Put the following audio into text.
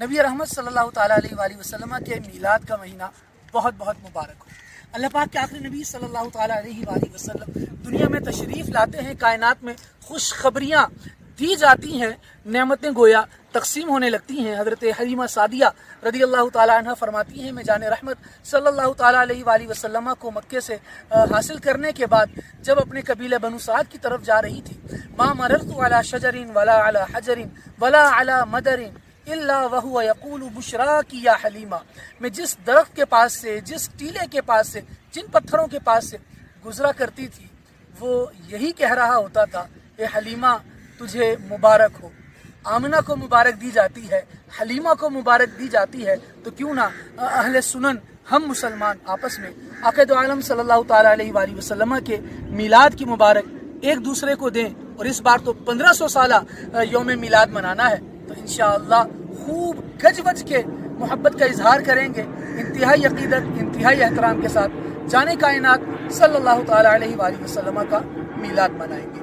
نبی رحمت صلی اللہ تعالیٰ علیہ وآلہ وسلم کے میلاد کا مہینہ بہت بہت مبارک ہو۔ اللہ پاک کے آخری نبی صلی اللہ تعالیٰ علیہ وآلہ وسلم دنیا میں تشریف لاتے ہیں، کائنات میں خوشخبریاں دی جاتی ہیں، نعمتیں گویا تقسیم ہونے لگتی ہیں۔ حضرت حلیمہ سعدیہ رضی اللہ تعالیٰ عنہ فرماتی ہیں، میں جان رحمت صلی اللہ تعالیٰ علیہ وآلہ وسلم کو مکے سے حاصل کرنے کے بعد جب اپنے قبیلہ بنو سعد کی طرف جا رہی تھی، ما مررت علی شجر ولا علی حجر ولا علی مدر الا وهو یقول بشراکی یا حلیمہ، میں جس درخت کے پاس سے، جس ٹیلے کے پاس سے، جن پتھروں کے پاس سے گزرا کرتی تھی، وہ یہی کہہ رہا ہوتا تھا، اے حلیمہ تجھے مبارک ہو۔ آمنہ کو مبارک دی جاتی ہے، حلیمہ کو مبارک دی جاتی ہے، تو کیوں نہ اہل سنن ہم مسلمان آپس میں عقائد عالم صلی اللہ تعالیٰ علیہ وآلہ وسلم کے میلاد کی مبارک ایک دوسرے کو دیں، اور اس بار تو 1500 سالہ یوم میلاد منانا ہے، تو انشاءاللہ خوب گج وج کے محبت کا اظہار کریں گے، انتہائی عقیدت، انتہائی احترام کے ساتھ جانے کائنات صلی اللہ تعالیٰ علیہ وآلہ وسلم کا میلاد منائیں گے۔